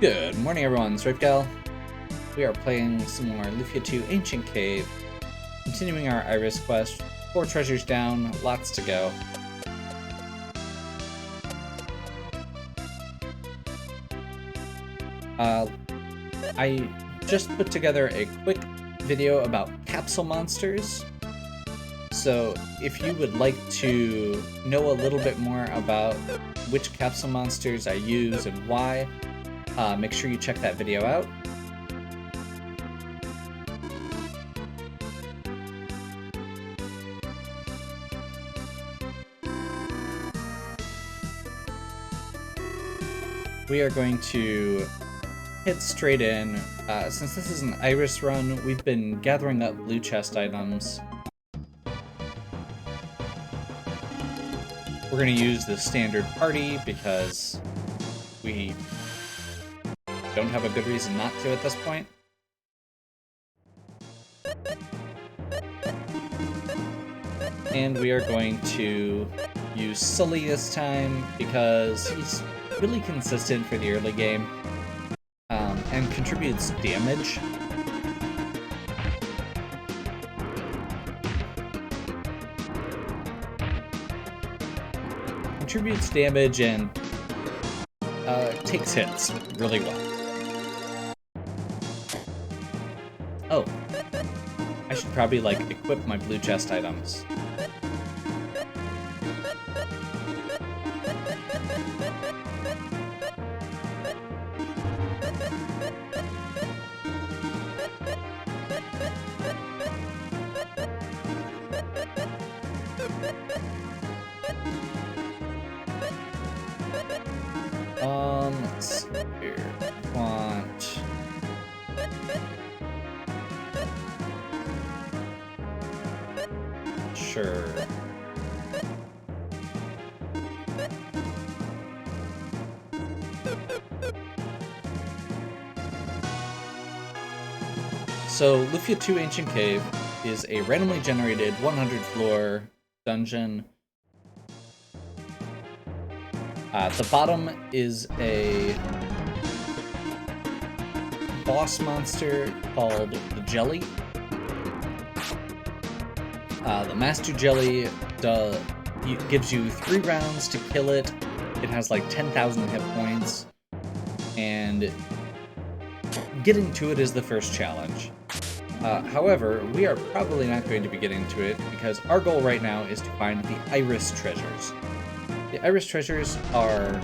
Good morning, everyone. It's Ripgal. We are playing some more Lufia 2 Ancient Cave, continuing our Iris quest. 4 treasures down, lots to go. I just put together a quick video about capsule monsters. So if you would like to know a little bit more about which capsule monsters I use and why, make sure you check that video out. We are going to hit straight in. Since this is an Iris run, we've been gathering up blue chest items. We're going to use the standard party because we don't have a good reason not to at this point. And we are going to use Sully this time because he's really consistent for the early game and contributes damage. Contributes damage and takes hits really well. Oh, I should probably equip my blue chest items. Let's see here. Sure. So, Lufia 2 Ancient Cave is a randomly generated 100 floor dungeon. At the bottom is a boss monster called the Jelly. The Master Jelly gives you 3 rounds to kill it. It has like 10,000 hit points, and getting to it is the first challenge. However, we are probably not going to be getting to it because our goal right now is to find the Iris treasures. The Iris treasures are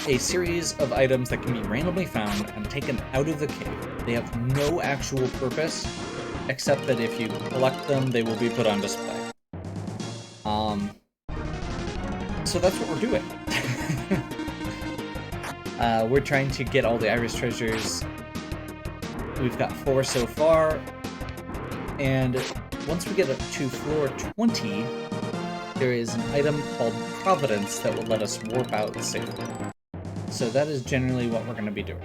a series of items that can be randomly found and taken out of the cave. They have no actual purpose, except that if you collect them, they will be put on display. So that's what we're doing. We're trying to get all the Iris treasures. We've got 4 so far, and once we get up to floor 20, there is an item called Providence that will let us warp out safely. So that is generally what we're going to be doing.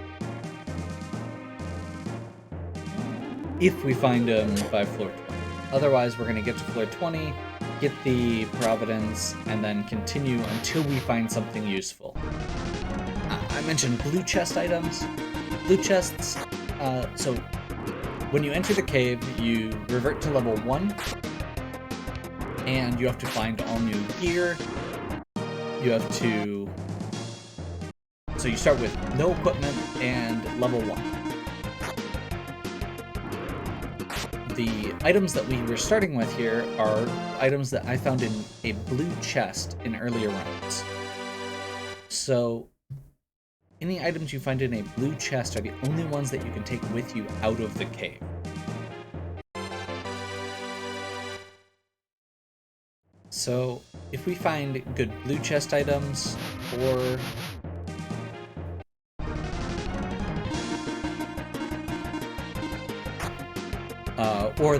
If we find them by floor 20. Otherwise, we're going to get to floor 20, get the Providence, and then continue until we find something useful. I mentioned blue chest items. Blue chests, so when you enter the cave, you revert to level 1, and you have to find all new gear. You have to... So you start with no equipment and level 1. The items that we were starting with here are items that I found in a blue chest in earlier rounds. So any items you find in a blue chest are the only ones that you can take with you out of the cave. So if we find good blue chest items or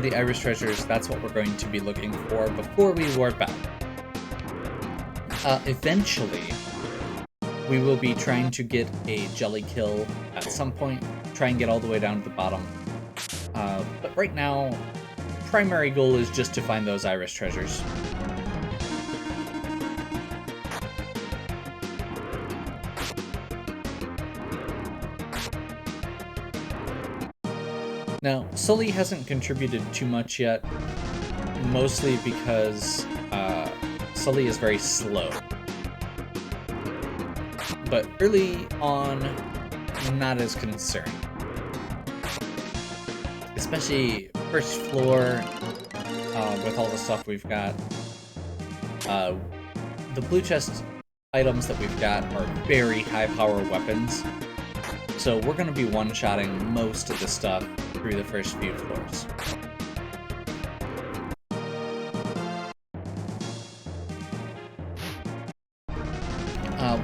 the Iris treasures, that's what we're going to be looking for before we warp out. Eventually, we will be trying to get a jelly kill at some point, try and get all the way down to the bottom. But right now, primary goal is just to find those Iris treasures. Now, Sully hasn't contributed too much yet, mostly because Sully is very slow. But early on, not as concerned. Especially first floor, with all the stuff we've got. The blue chest items that we've got are very high power weapons. So we're going to be one-shotting most of the stuff through the first few floors.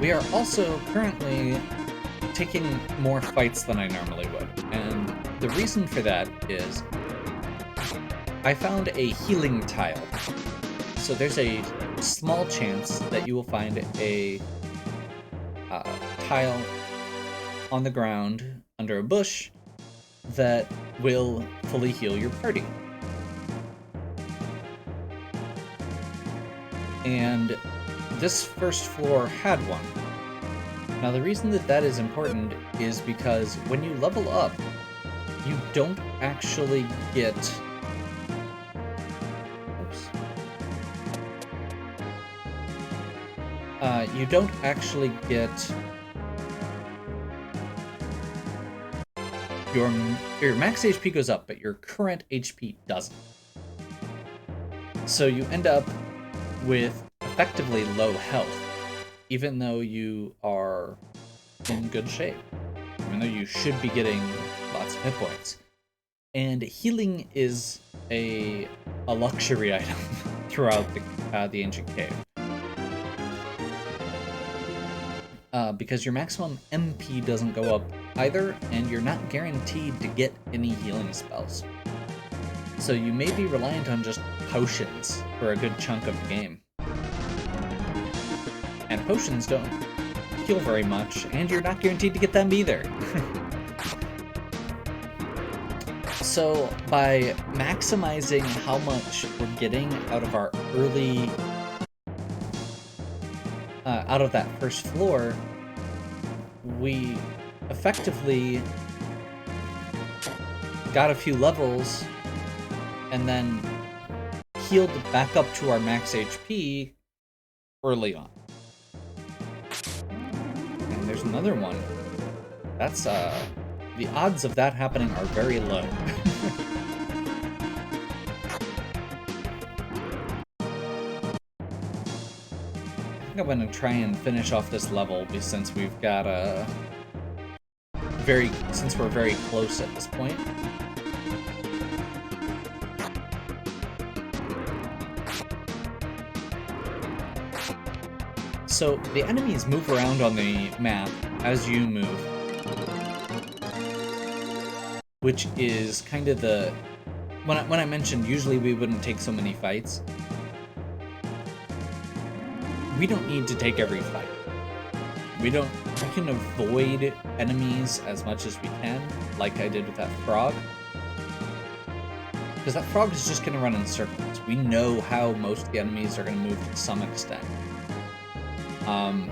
We are also currently taking more fights than I normally would, and the reason for that is I found a healing tile. So there's a small chance that you will find a tile on the ground under a bush that will fully heal your party. And this first floor had one. Now the reason that that is important is because when you level up, you don't actually get... you don't actually get your max HP goes up, but your current HP doesn't. So you end up with effectively low health, even though you are in good shape, even though you should be getting lots of hit points. And healing is a luxury item throughout the ancient cave. Because your maximum MP doesn't go up either, and you're not guaranteed to get any healing spells. So you may be reliant on just potions for a good chunk of the game. And potions don't heal very much, and you're not guaranteed to get them either. So by maximizing how much we're getting out of our early... out of that first floor, we effectively got a few levels and then healed back up to our max HP early on. And there's another one. That's, the odds of that happening are very low. I'm gonna try and finish off this level since we've got since we're very close at this point. So the enemies move around on the map as you move, which is kind of the when I mentioned usually we wouldn't take so many fights. We don't need to take every fight. We can avoid enemies as much as we can, like I did with that frog. Because that frog is just gonna run in circles. We know how most of the enemies are gonna move to some extent. And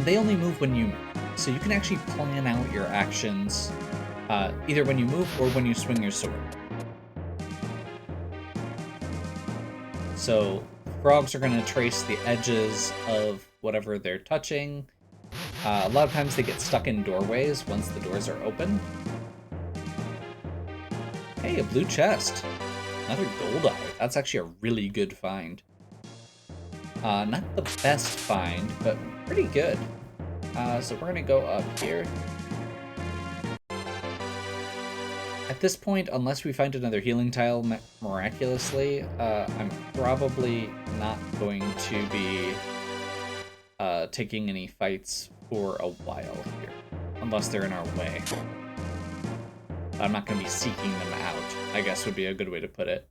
they only move when you move. So you can actually plan out your actions either when you move or when you swing your sword. So frogs are going to trace the edges of whatever they're touching. A lot of times they get stuck in doorways once the doors are open. Hey, a blue chest. Another gold eye. That's actually a really good find. Not the best find, but pretty good. So we're going to go up here. At this point, unless we find another healing tile miraculously, I'm probably not going to be taking any fights for a while here, unless they're in our way. I'm not going to be seeking them out, I guess would be a good way to put it.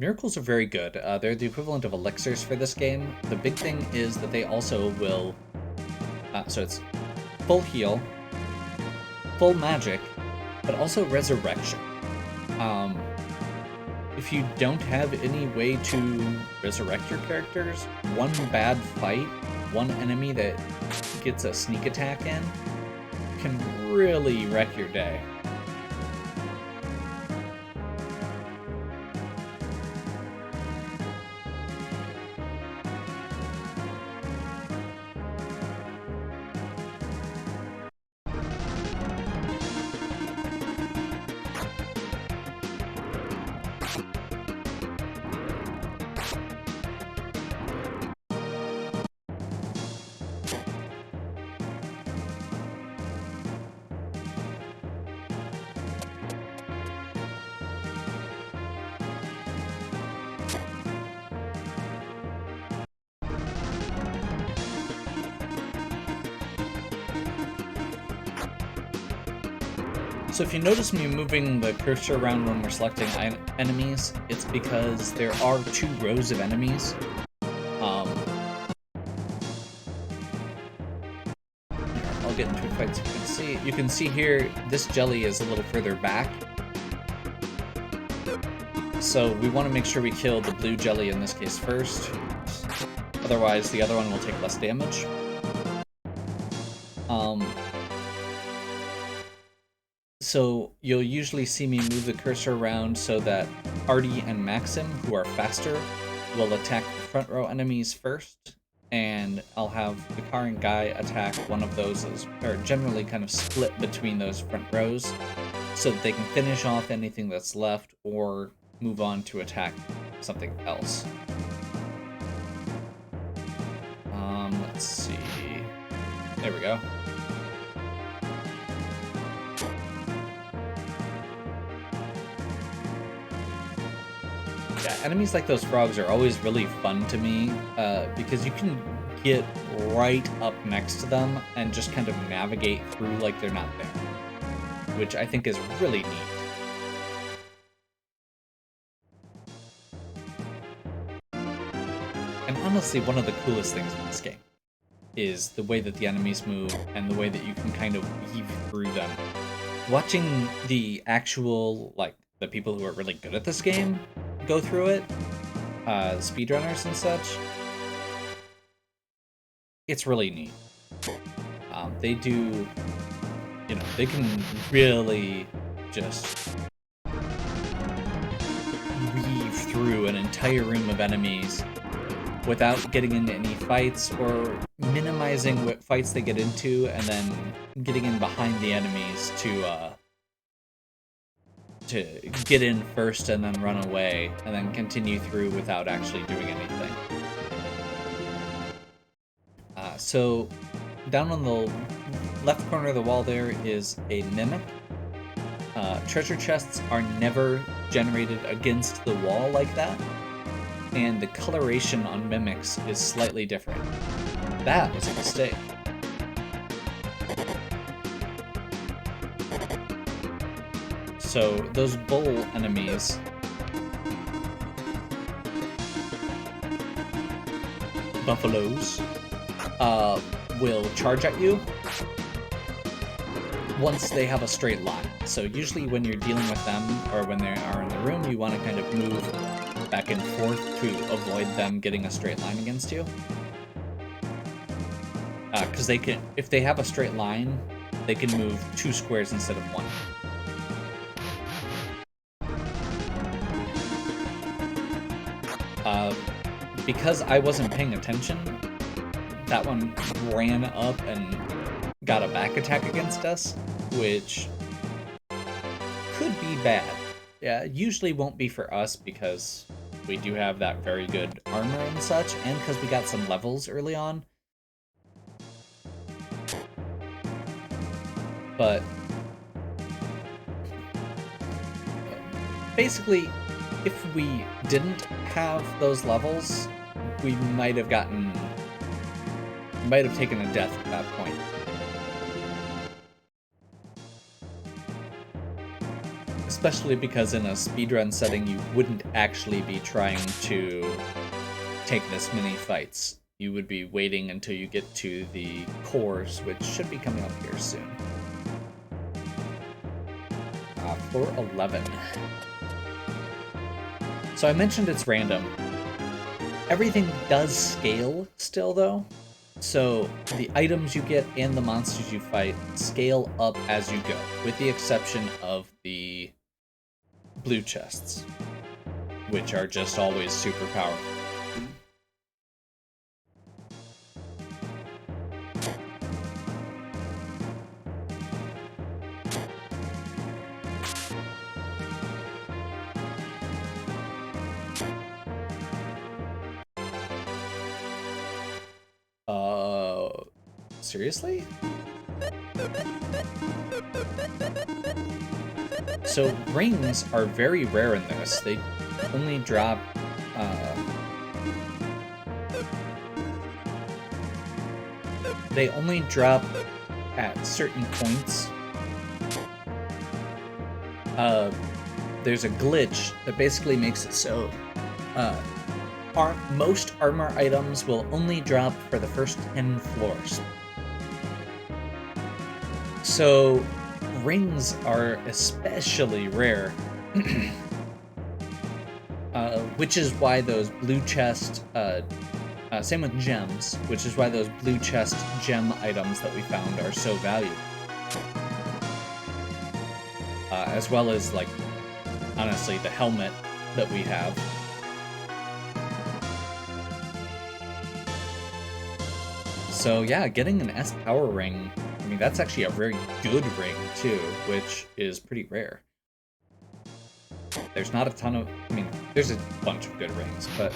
Miracles are very good. They're the equivalent of elixirs for this game. The big thing is that they also will... so it's full heal, full magic, but also resurrection. if you don't have any way to resurrect your characters, one bad fight, one enemy that gets a sneak attack in, can really wreck your day. So if you notice me moving the cursor around when we're selecting enemies, it's because there are 2 rows of enemies. I'll get into a fight so you can see. You can see here, this jelly is a little further back. So we want to make sure we kill the blue jelly in this case first. Otherwise, the other one will take less damage. So you'll usually see me move the cursor around so that Artie and Maxim, who are faster, will attack the front row enemies first, and I'll have Vikar and Guy attack one of those, or generally kind of split between those front rows, so that they can finish off anything that's left or move on to attack something else. Let's see. There we go. Yeah, enemies like those frogs are always really fun to me, because you can get right up next to them and just kind of navigate through like they're not there, which I think is really neat. And honestly, one of the coolest things in this game is the way that the enemies move and the way that you can kind of weave through them. Watching the actual, like, the people who are really good at this game go through it, speedrunners and such, it's really neat. They do, you know, they can really just weave through an entire room of enemies without getting into any fights or minimizing what fights they get into and then getting in behind the enemies to get in first and then run away and then continue through without actually doing anything. So down on the left corner of the wall there is a mimic. Treasure chests are never generated against the wall like that, and the coloration on mimics is slightly different. That was a mistake. So those bull enemies buffaloes will charge at you once they have a straight line. So usually when you're dealing with them or when they are in the room, you want to kind of move back and forth to avoid them getting a straight line against you. Because they can, if they have a straight line, they can move 2 squares instead of 1. Because I wasn't paying attention, that one ran up and got a back attack against us, which could be bad. Yeah, usually won't be for us because we do have that very good armor and such, and because we got some levels early on. But basically, if we didn't have those levels, we might have taken a death at that point. Especially because in a speedrun setting, you wouldn't actually be trying to take this many fights. You would be waiting until you get to the cores, which should be coming up here soon. Floor 11. So I mentioned it's random. Everything does scale still, though. So the items you get and the monsters you fight scale up as you go, with the exception of the blue chests, which are just always super powerful. Seriously? So rings are very rare in this. They only drop at certain points. There's a glitch that basically makes it so most armor items will only drop for the first 10 floors. So rings are especially rare, which is why those blue chest, same with gems, which is why those blue chest gem items that we found are so valuable. As well as, like, honestly, the helmet that we have. So yeah, getting an S power ring, I mean, that's actually a very good ring too, which is pretty rare. There's not a ton of, I mean, there's a bunch of good rings, but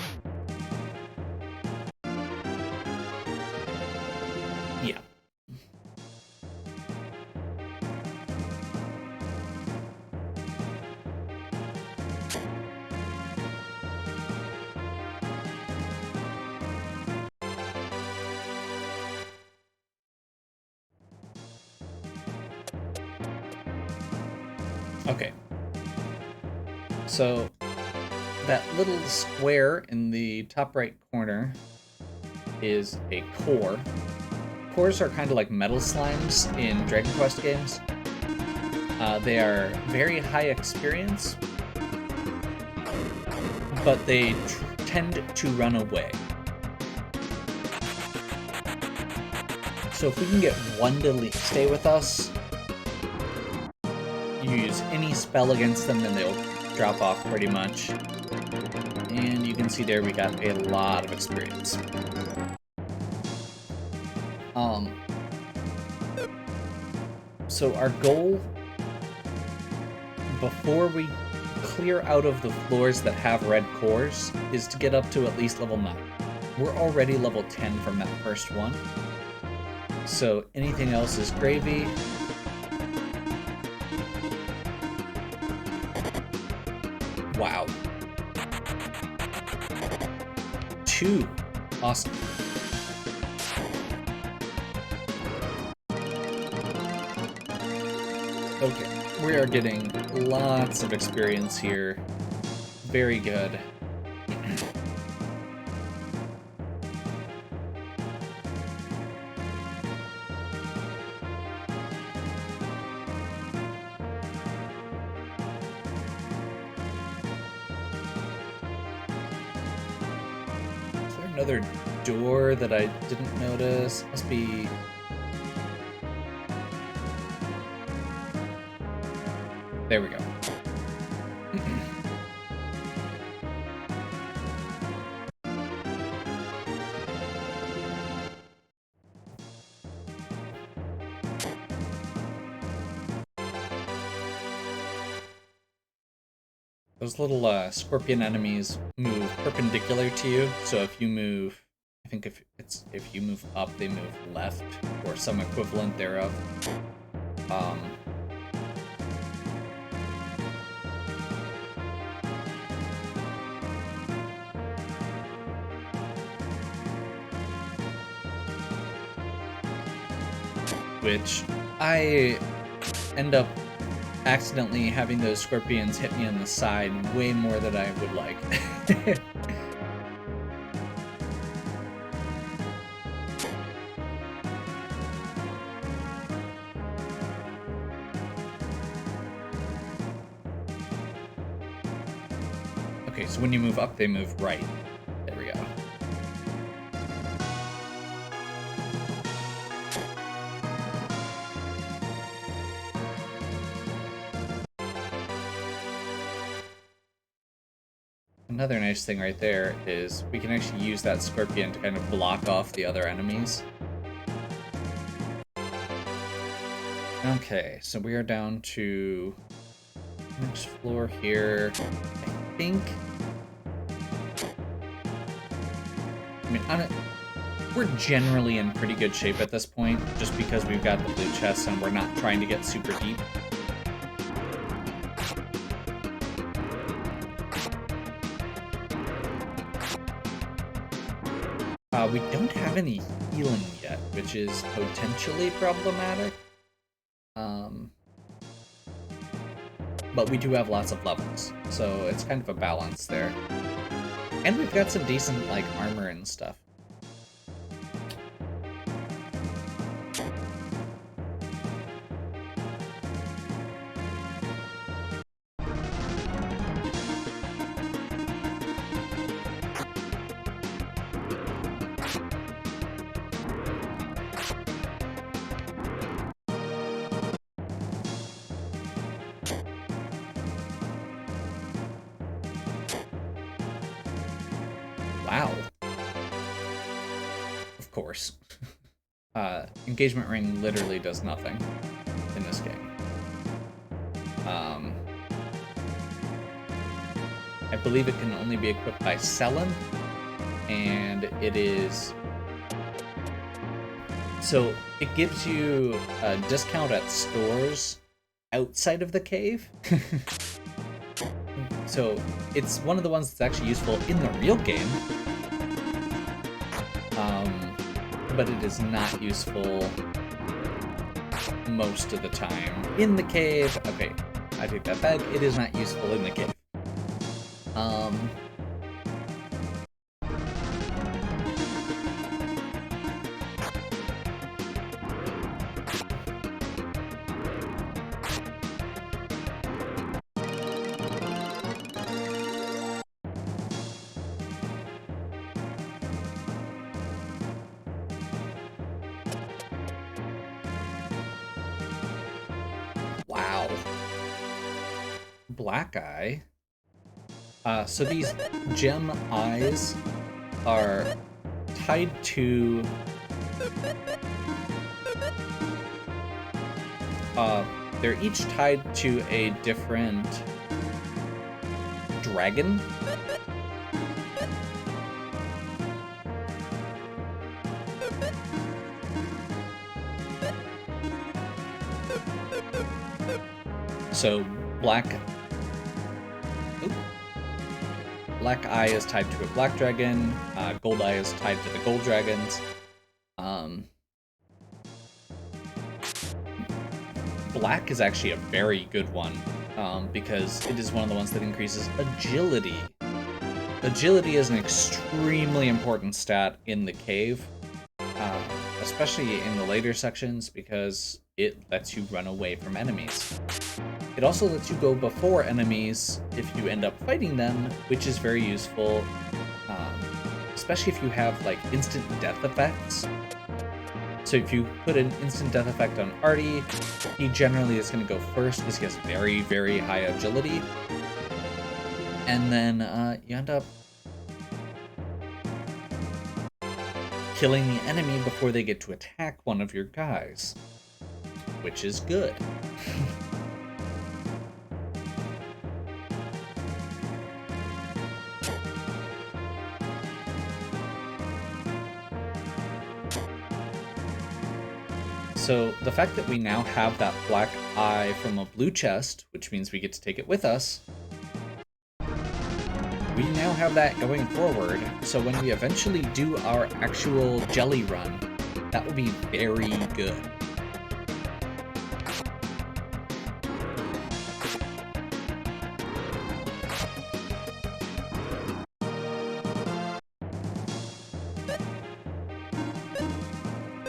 yeah. Okay. So that little square in the top right corner is a core. Cores are kind of like metal slimes in Dragon Quest games. They are very high experience, but they tend to run away. So if we can get one to stay with us, you use any spell against them and they'll drop off pretty much. And you can see there we got a lot of experience. So our goal, before we clear out of the floors that have red cores, is to get up to at least level 9. We're already level 10 from that first one. So anything else is gravy. Wow. 2. Awesome. Okay, we are getting lots of experience here. Very good. Is there another door that I didn't notice? Must be... There we go. Those little scorpion enemies move perpendicular to you, so if you move, I think if you move up, they move left, or some equivalent thereof. Which I end up accidentally having those scorpions hit me on the side way more than I would like. Okay, so when you move up, they move right. There we go. Another nice thing right there is we can actually use that scorpion to kind of block off the other enemies. Okay, so we are down to next floor here. I think. I mean, we're generally in pretty good shape at this point, just because we've got the blue chests and we're not trying to get super deep. We don't have any healing yet, which is potentially problematic. But we do have lots of levels, so it's kind of a balance there. And we've got some decent, like, armor and stuff. Wow. Of course. Engagement ring literally does nothing in this game. I believe it can only be equipped by Selen, and it is... So, it gives you a discount at stores outside of the cave. So, it's one of the ones that's actually useful in the real game. But it is not useful most of the time. In the cave, okay, I take that back, it is not useful in the cave. Wow. Black eye. So these gem eyes are tied to... they're each tied to a different dragon. So black eye is tied to a black dragon. Gold eye is tied to the gold dragons. Black is actually a very good one because it is one of the ones that increases agility. Agility is an extremely important stat in the cave, especially in the later sections because it lets you run away from enemies. It also lets you go before enemies if you end up fighting them, which is very useful, especially if you have like instant death effects. So if you put an instant death effect on Artie, he generally is going to go first because he has very, very high agility. And then you end up killing the enemy before they get to attack one of your guys, which is good. So the fact that we now have that black eye from a blue chest, which means we get to take it with us, we now have that going forward. So when we eventually do our actual jelly run, that will be very good.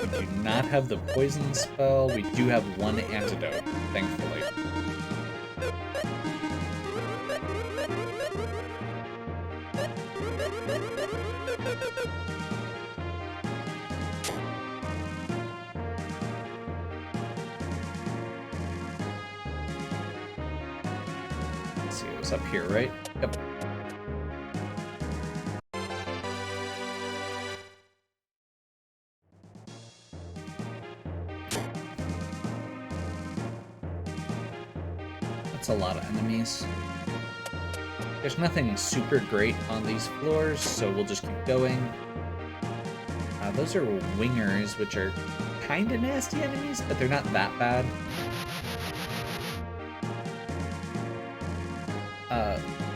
We do not have the poison spell. We do have one antidote, thankfully. Let's see, it was up here, right? Yep. That's a lot of enemies. There's nothing super great on these floors, so we'll just keep going. Those are wingers, which are kind of nasty enemies, but they're not that bad.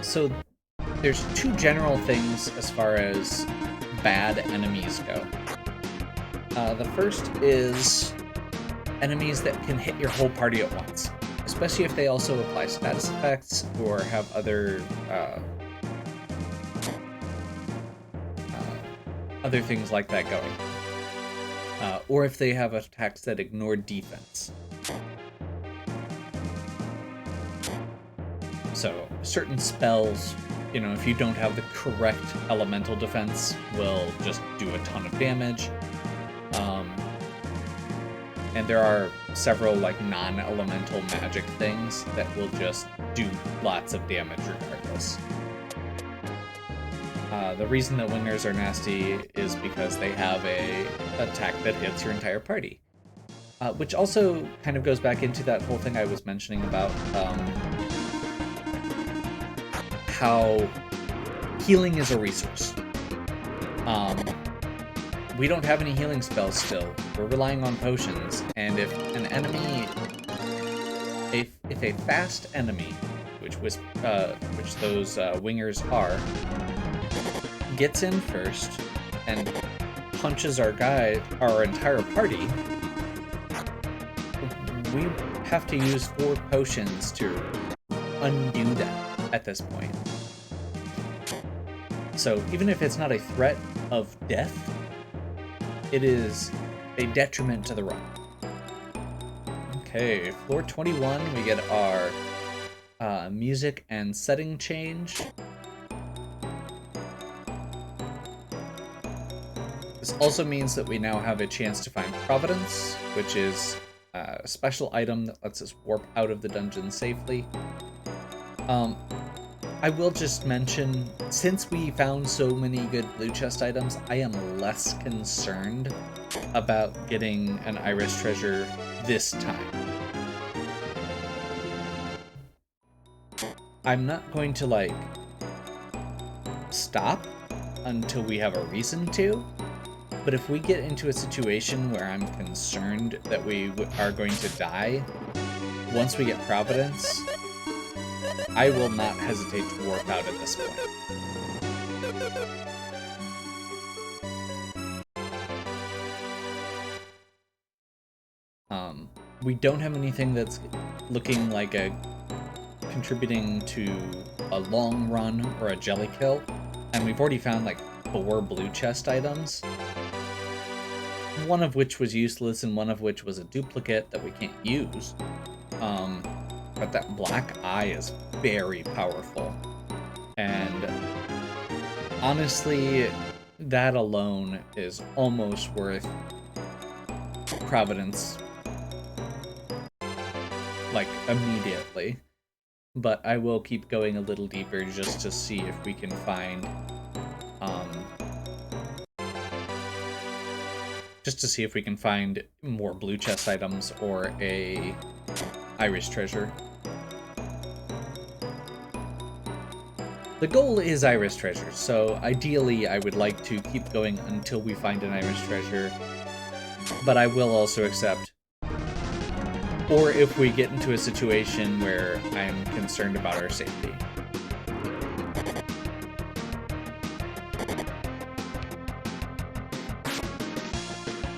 So there's two general things as far as bad enemies go. The first is enemies that can hit your whole party at once, especially if they also apply status effects or have other things like that going. Or if they have attacks that ignore defense. So certain spells, you know, if you don't have the correct elemental defense, will just do a ton of damage. And there are several like non-elemental magic things that will just do lots of damage regardless. The reason that wingers are nasty is because they have a attack that hits your entire party. Which also kind of goes back into that whole thing I was mentioning about how healing is a resource. We don't have any healing spells still. We're relying on potions, and if an enemy, if a fast enemy, which those wingers are, gets in first and punches our entire party, we have to use 4 potions to undo that at this point. So even if it's not a threat of death, it is a detriment to the run. Okay, floor 21, we get our music and setting change. This also means that we now have a chance to find Providence, which is a special item that lets us warp out of the dungeon safely. I will just mention, since we found so many good blue chest items, I am less concerned about getting an Iris treasure this time. I'm not going to, like, stop until we have a reason to, but if we get into a situation where I'm concerned that we are going to die, once we get Providence, I will not hesitate to warp out at this point. We don't have anything that's looking like contributing to a long run or a jelly kill, and we've already found like 4 blue chest items, one of which was useless and one of which was a duplicate that we can't use. But that black eye is very powerful, and honestly, that alone is almost worth Providence, like, immediately. But I will keep going a little deeper just to see if we can find, more blue chest items or a Iris treasure. The goal is Iris treasure, so ideally I would like to keep going until we find an Iris treasure, but I will also accept, or if we get into a situation where I'm concerned about our safety.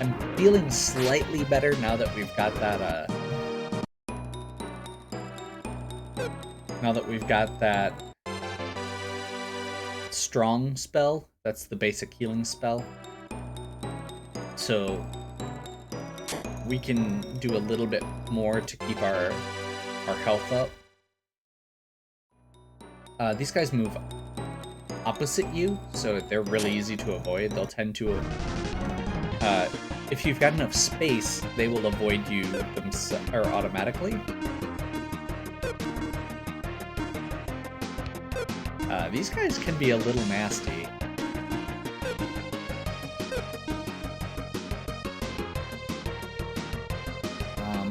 I'm feeling slightly better now that we've got that, strong spell. That's the basic healing spell. So we can do a little bit more to keep our health up. These guys move opposite you, so they're really easy to avoid. They'll tend to, if you've got enough space, they will avoid you automatically. these guys can be a little nasty.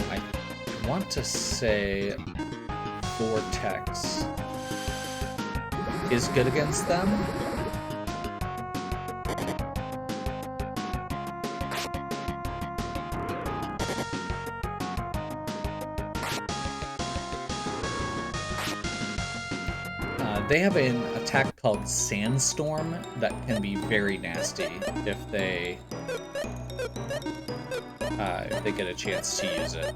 I want to say Vortex is good against them. They have an attack called Sandstorm that can be very nasty if they get a chance to use it.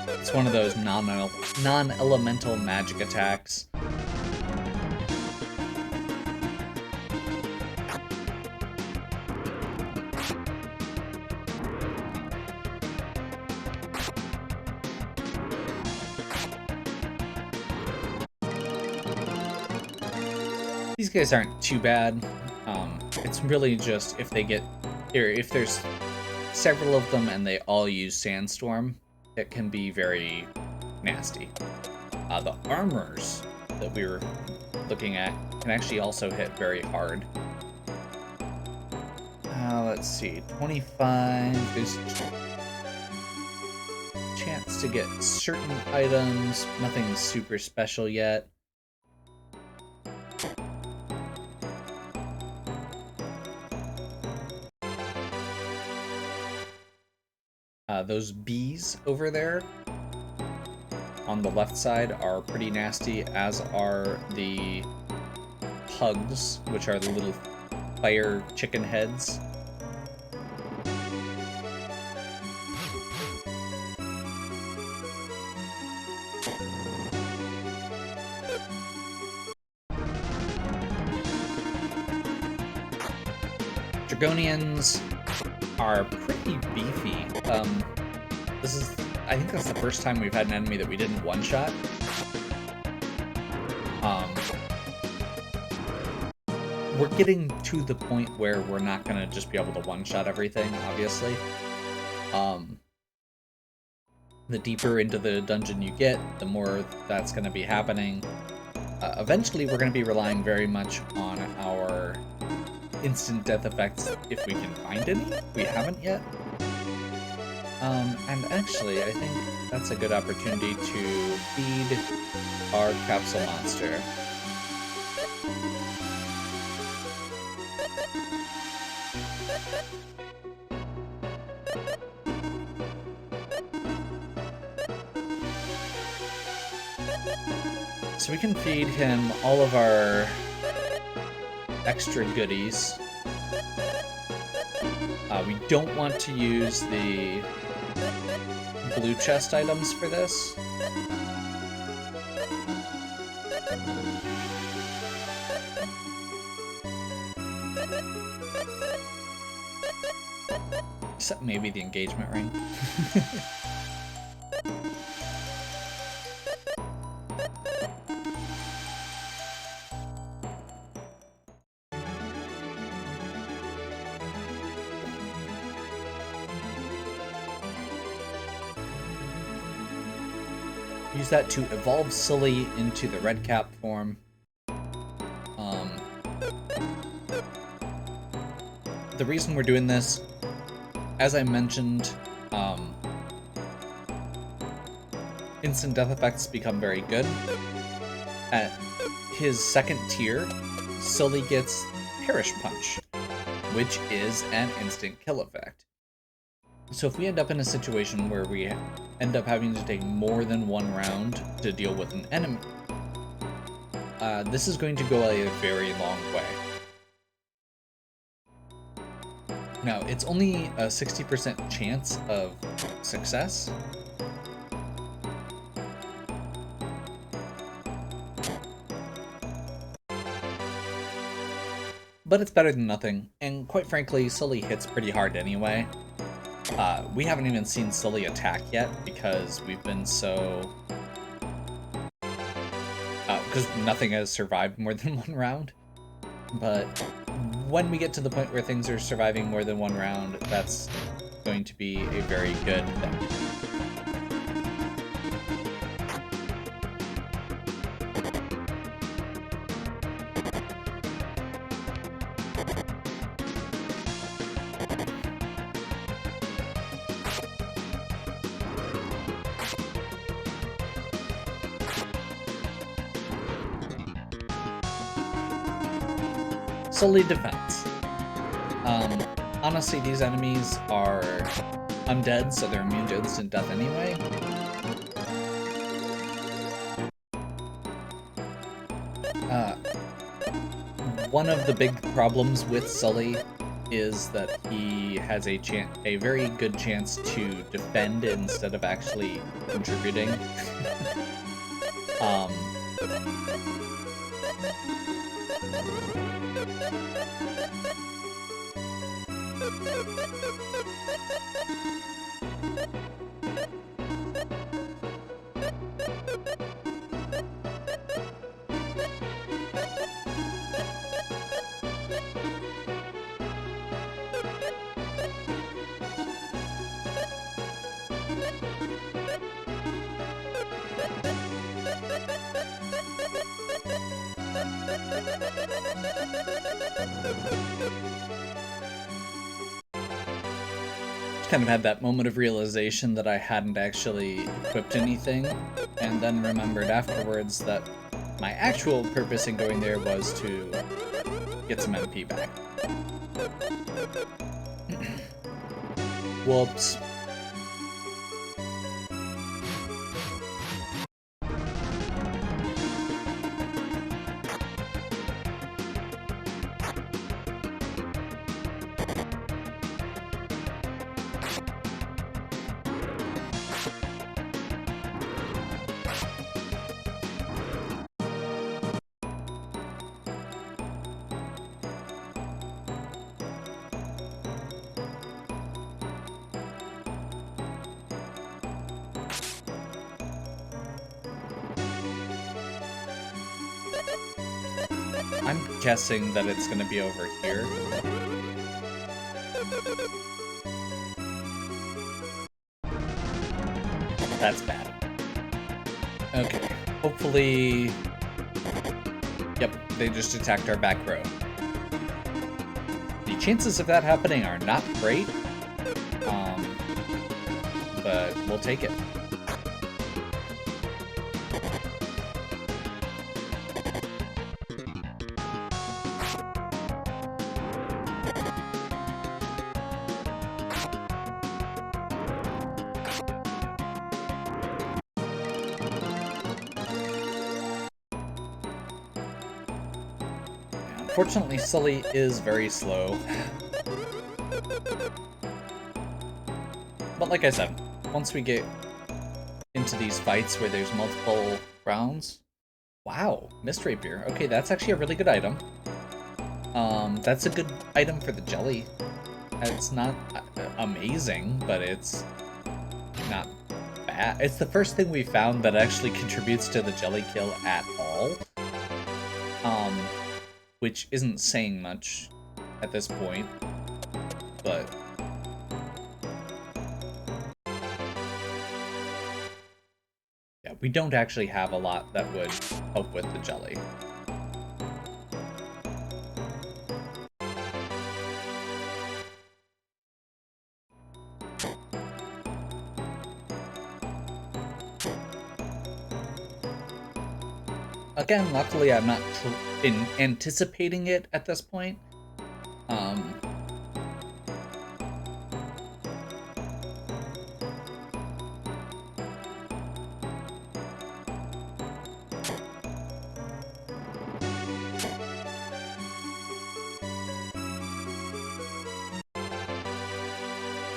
It's one of those non-elemental magic attacks. These guys aren't too bad. It's really just if there's several of them and they all use Sandstorm, it can be very nasty. The armors that we were looking at can actually also hit very hard. Let's see, 25. There's a chance to get certain items. Nothing super special yet. Those bees over there on the left side are pretty nasty, as are the pugs, which are the little fire chicken heads. Dragonians are pretty beefy. I think that's the first time we've had an enemy that we didn't one-shot. We're getting to the point where we're not gonna just be able to one-shot everything, obviously. The deeper into the dungeon you get, the more that's gonna be happening. Eventually, we're gonna be relying very much on our instant death effects if we can find any. We haven't yet. And actually, I think that's a good opportunity to feed our capsule monster. So we can feed him all of our extra goodies. We don't want to use the blue chest items for this. Except maybe the engagement ring. Use that to evolve Sully into the red cap form. The reason we're doing this, as I mentioned, instant death effects become very good. At his second tier, Sully gets Perish Punch, which is an instant kill effect. So if we end up in a situation where we end up having to take more than one round to deal with an enemy, this is going to go a very long way. Now, it's only a 60% chance of success. But it's better than nothing, and quite frankly, Sully hits pretty hard anyway. We haven't even seen Sully attack yet because we've been so... because nothing has survived more than one round. But when we get to the point where things are surviving more than one round, that's going to be a very good thing. Sully defense. Honestly, these enemies are undead, so they're immune to instant death anyway. One of the big problems with Sully is that he has a very good chance to defend instead of actually contributing. Kind of had that moment of realization that I hadn't actually equipped anything, and then remembered afterwards that my actual purpose in going there was to get some MP back. Whoops. I'm guessing that it's gonna be over here. That's bad. Okay, hopefully... Yep, they just attacked our back row. The chances of that happening are not great, but we'll take it. Unfortunately, Sully is very slow. But like I said, once we get into these fights where there's multiple rounds... Wow, Mist Rapier. Okay, that's actually a really good item. That's a good item for the jelly. It's not amazing, but it's not bad. It's the first thing we found that actually contributes to the jelly kill at all. Which isn't saying much at this point, but... Yeah, we don't actually have a lot that would help with the jelly. Again, luckily I'm not anticipating it at this point.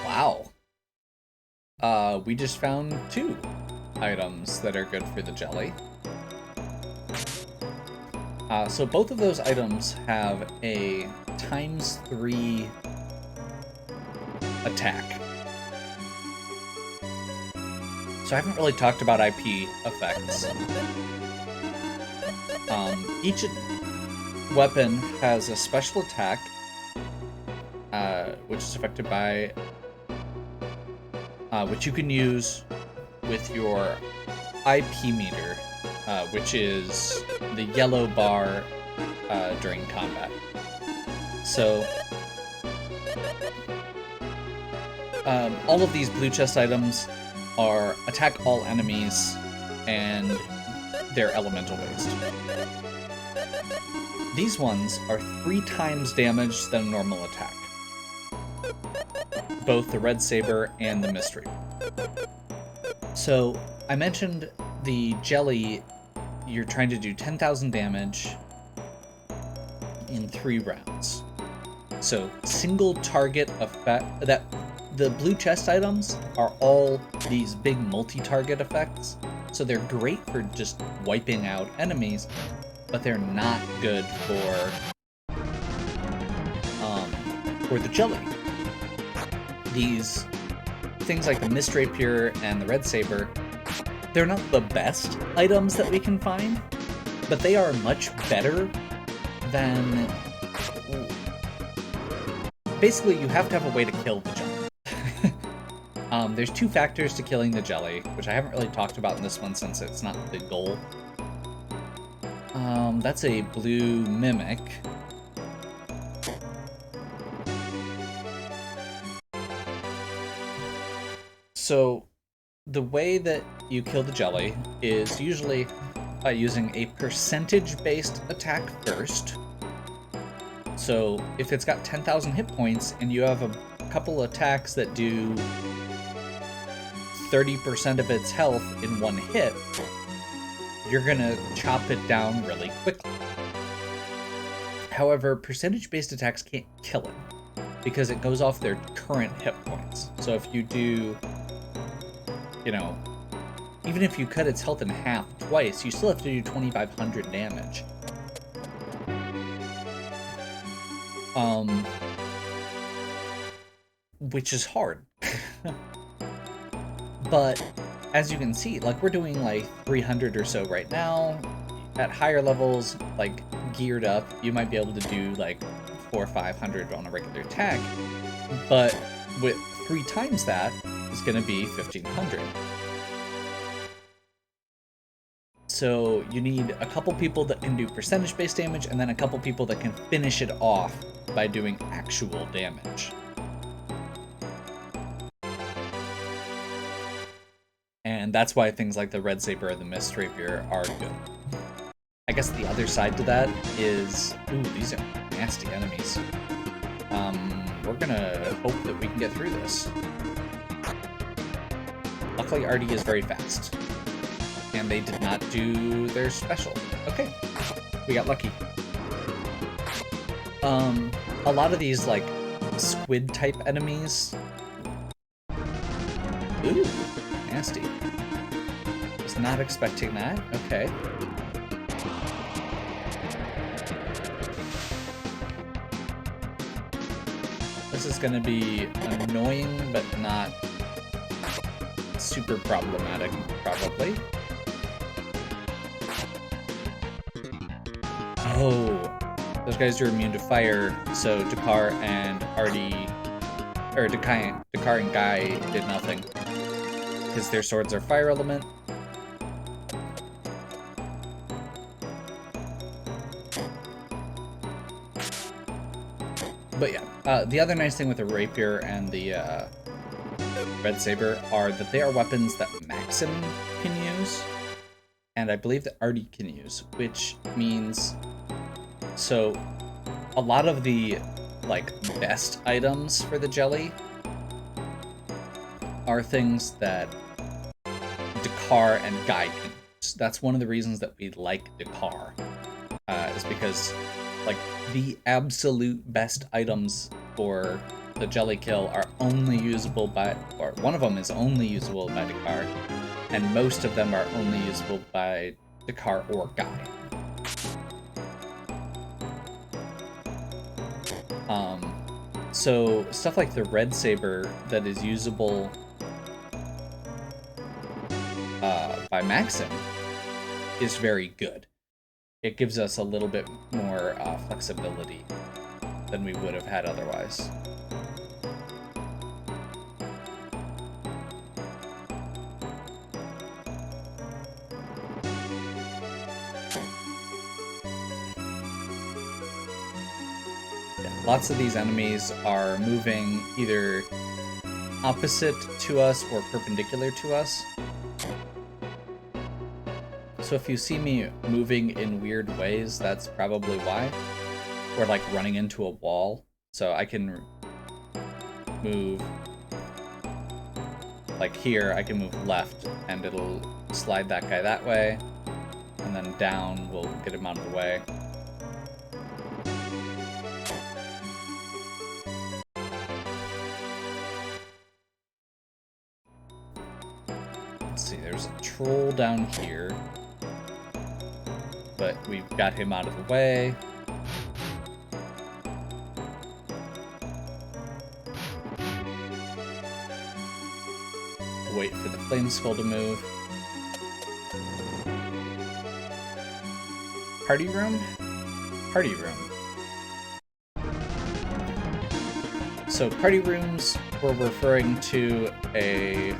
Wow. We just found 2 items that are good for the jelly. So both of those items have a ×3 attack. So I haven't really talked about IP effects. Each weapon has a special attack, which is affected by... which you can use with your IP meter, which is the yellow bar during combat. So, all of these blue chest items are attack all enemies, and they're elemental based. these ones are 3 times damage than a normal attack. Both the Red Saber and the Mist Reaper. So, I mentioned the jelly, you're trying to do 10,000 damage in 3 rounds. So, single target effect, that the blue chest items are all these big multi-target effects. So they're great for just wiping out enemies, but they're not good for the jelly. These things like the Mist Rapier and the Red Saber, they're not the best items that we can find, but they are much better than... Basically, you have to have a way to kill the jelly. There's 2 factors to killing the jelly, which I haven't really talked about in this one since it's not the goal. That's a blue mimic. So, the way that you kill the jelly is usually by using a percentage-based attack first. So, if it's got 10,000 hit points and you have a couple attacks that do 30% of its health in 1 hit, you're gonna chop it down really quickly. However, percentage-based attacks can't kill it, because it goes off their current hit points. So if you do, you know, even if you cut its health in half twice, you still have to do 2,500 damage. Which is hard. But as you can see, like, we're doing like 300 or so right now. At higher levels, like geared up, you might be able to do like 400 or 500 on a regular attack. But with 3 times that, it's going to be 1,500. So you need a couple people that can do percentage-based damage, and then a couple people that can finish it off by doing actual damage. And that's why things like the Red Saber or the Mist Rapier are good. I guess the other side to that is... Ooh, these are nasty enemies. We're gonna hope that we can get through this. Luckily, Artie is very fast. And they did not do their special. Okay, we got lucky. A lot of these, like, squid-type enemies... Ooh, nasty. Was not expecting that. Okay. This is gonna be annoying, but not super problematic, probably. Oh, those guys are immune to fire, so Dakar and Artie, or Dakar and Guy did nothing. Because their swords are fire element. But yeah, the other nice thing with the Rapier and the Red Saber are that they are weapons that Maxim can use, and I believe that Artie can use, which means... So, a lot of the, like, best items for the jelly are things that Dakar and Guy can use. That's one of the reasons that we like Dakar, is because, like, the absolute best items for the jelly kill are only usable by, or one of them is only usable by Dakar, and most of them are only usable by Dakar or Guy. So stuff like the Red Saber that is usable by Maxim is very good. It gives us a little bit more flexibility than we would have had otherwise. Lots of these enemies are moving either opposite to us or perpendicular to us. So if you see me moving in weird ways, that's probably why. Or like running into a wall. So I can move, like here, I can move left and it'll slide that guy that way. And then down, we'll get him out of the way. Let's see, there's a troll down here. But we've got him out of the way. Wait for the flame skull to move. Party room? Party room. So party rooms, we're referring to a...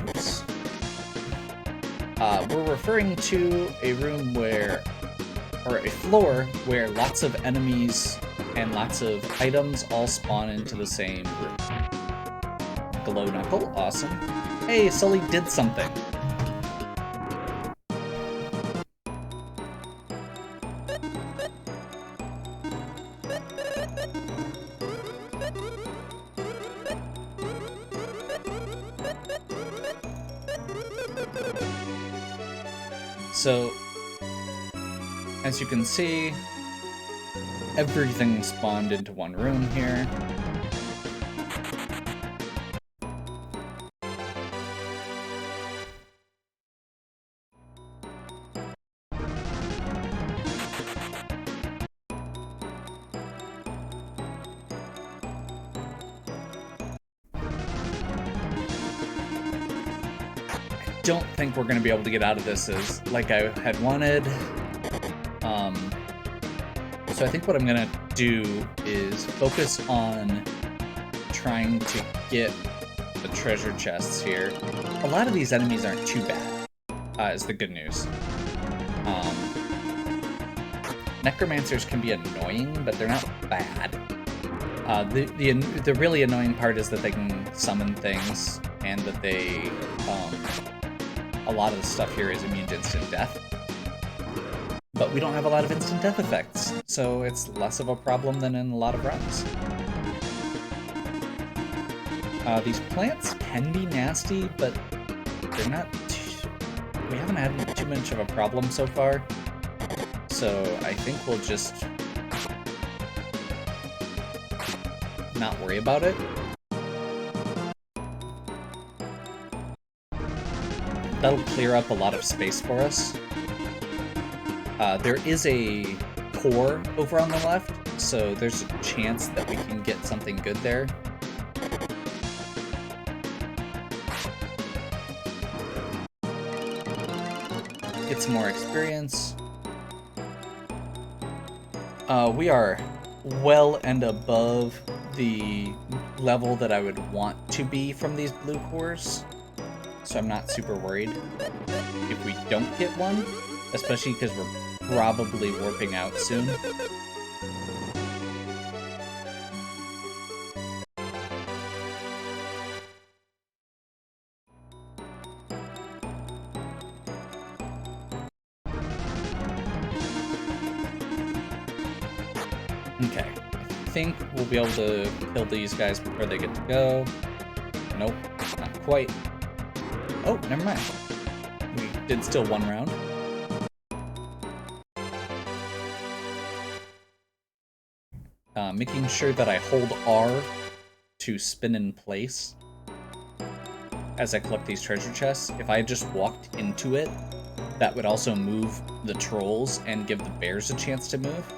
Oops. We're referring to a room where... or a floor where lots of enemies and lots of items all spawn into the same room. Glow knuckle, awesome. Hey, Sully did something. So, as you can see, everything spawned into one room here. I don't think we're going to be able to get out of this as like I had wanted. So I think what I'm going to do is focus on trying to get the treasure chests here. A lot of these enemies aren't too bad, is the good news. Necromancers can be annoying, but they're not bad. The really annoying part is that they can summon things, and that they... a lot of the stuff here is immune to instant death. But we don't have a lot of instant death effects, so it's less of a problem than in a lot of runs. These plants can be nasty, but they're not we haven't had too much of a problem so far. So I think we'll just not worry about it. That'll clear up a lot of space for us. There is a core over on the left, so there's a chance that we can get something good there. Get some more experience. We are well and above the level that I would want to be from these blue cores, so I'm not super worried if we don't get one, especially because we're probably warping out soon. Okay, I think we'll be able to kill these guys before they get to go. Nope, not quite. Oh, never mind. We did still one round. Making sure that I hold R to spin in place as I collect these treasure chests. If I just walked into it, that would also move the trolls and give the bears a chance to move.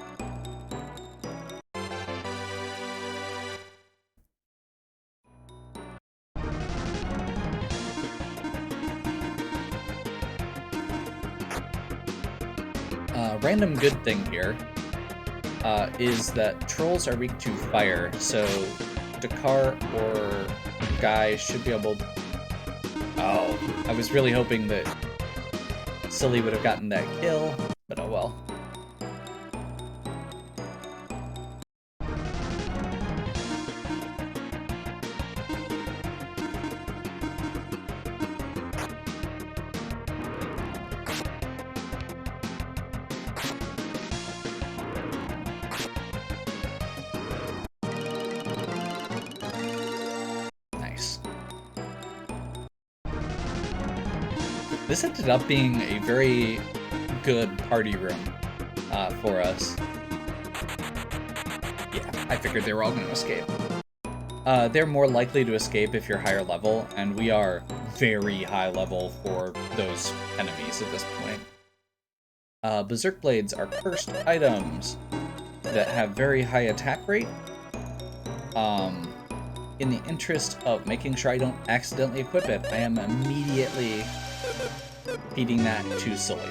Random good thing here is that trolls are weak to fire, so Dakar or Guy should be able to... Oh, I was really hoping that Silly would have gotten that kill, but oh well. This ended up being a very good party room for us. Yeah, I figured they were all going to escape. They're more likely to escape if you're higher level, and we are very high level for those enemies at this point. Berserk Blades are cursed items that have very high attack rate. In the interest of making sure I don't accidentally equip it, I am immediately feeding that to Sully.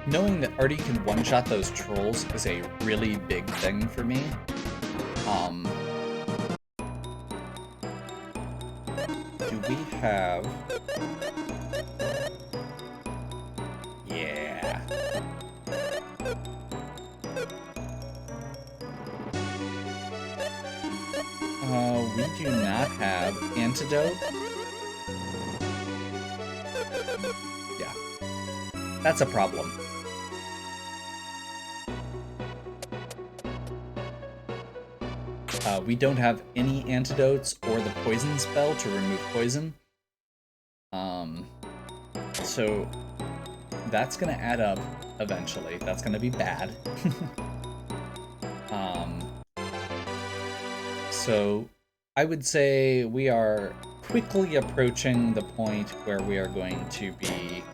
Knowing that Artie can one-shot those trolls is a really big thing for me. Do we have... Yeah. We do not have antidote. Yeah. That's a problem. We don't have any antidotes or the poison spell to remove poison. So that's gonna add up eventually. That's gonna be bad. So I would say we are quickly approaching the point where we are going to be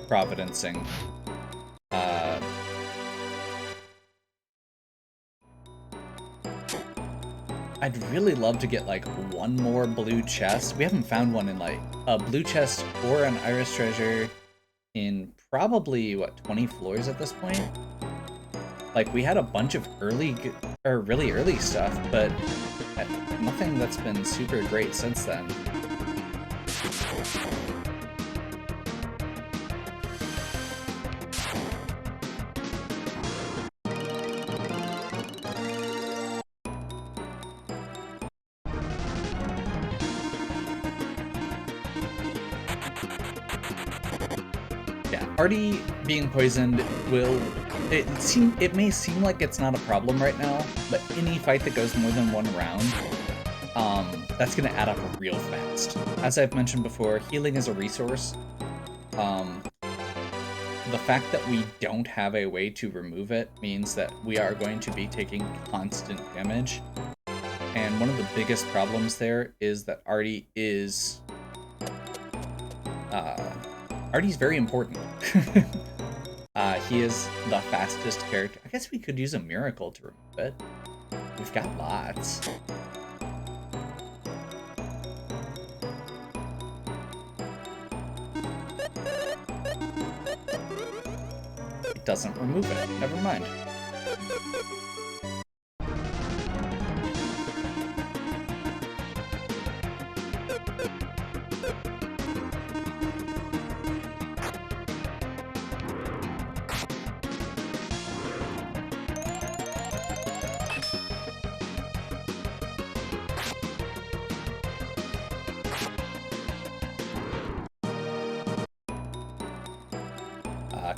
providencing. I'd really love to get like one more blue chest. We haven't found one in like a blue chest or an iris treasure in probably what, 20 floors at this point. Like we had a bunch of really early stuff, but nothing that's been super great since then. Artie being poisoned will... It may seem like it's not a problem right now, but any fight that goes more than one round, that's going to add up real fast. As I've mentioned before, healing is a resource. The fact that we don't have a way to remove it means that we are going to be taking constant damage. And one of the biggest problems there is that Artie is... Artie's very important. He is the fastest character. I guess we could use a miracle to remove it. We've got lots. It doesn't remove it. Never mind.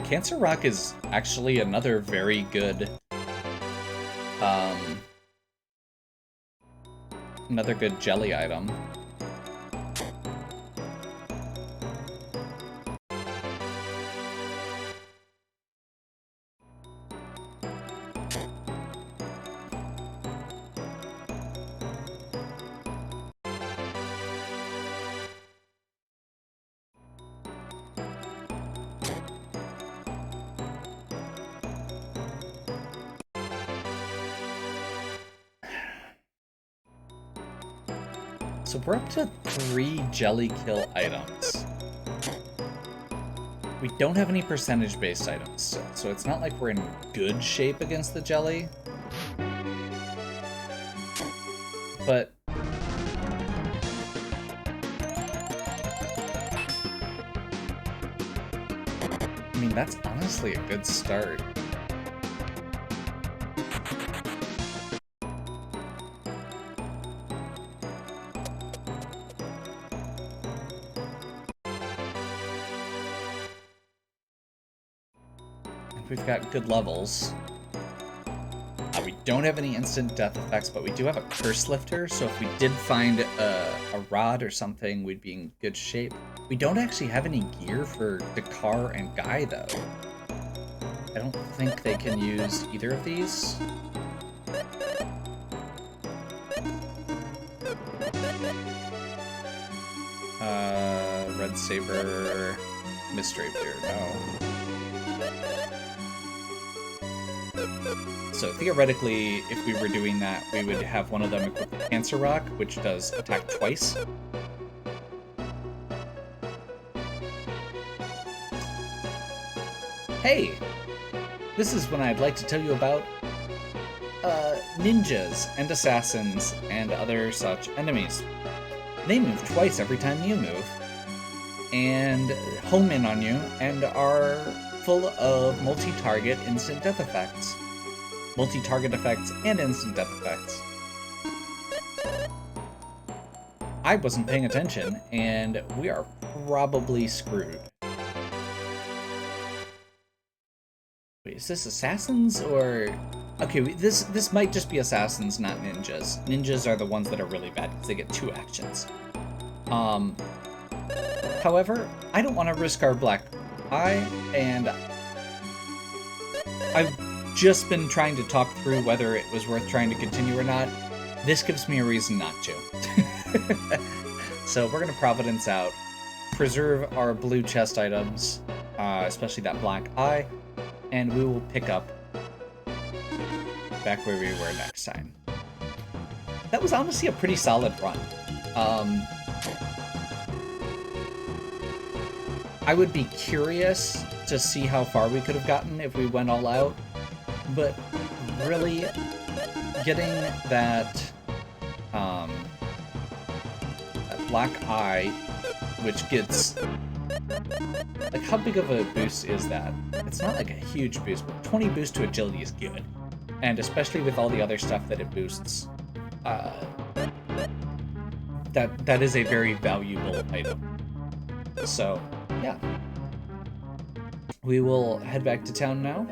Cancer Rock is actually another very good, another good jelly item. So we're up to 3 jelly kill items. We don't have any percentage-based items still, so it's not like we're in good shape against the jelly. But I mean, that's honestly a good start. We've got good levels. We don't have any instant death effects, but we do have a curse lifter, so if we did find a rod or something, we'd be in good shape. We don't actually have any gear for Dakar and Guy, though. I don't think they can use either of these. Red Saber, Mist Rapier, no. So theoretically, if we were doing that, we would have one of them equipped with Cancer Rock, which does attack twice. Hey! This is when I'd like to tell you about ninjas and assassins and other such enemies. They move twice every time you move, and home in on you, and are full of multi-target instant death effects. Multi-target effects and instant death effects. I wasn't paying attention, and we are probably screwed. Wait, is this assassins or... Okay, this might just be assassins, not ninjas. Ninjas are the ones that are really bad because they get 2 actions. However, I don't want to risk our black eye, and I've just been trying to talk through whether it was worth trying to continue or not. This gives me a reason not to. So we're going to Providence out, preserve our blue chest items, especially that black eye, and we will pick up back where we were next time. That was honestly a pretty solid run. I would be curious to see how far we could have gotten if we went all out, but really getting that, that black eye, which gets, like, how big of a boost is that? It's not like a huge boost, but 20 boost to agility is good, and especially with all the other stuff that it boosts, that is a very valuable item. So yeah, we will head back to town now.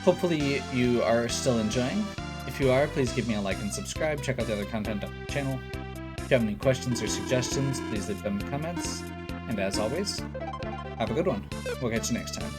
Hopefully you are still enjoying. If you are, please give me a like and subscribe. Check out the other content on the channel. If you have any questions or suggestions, please leave them in the comments. And as always, have a good one. We'll catch you next time.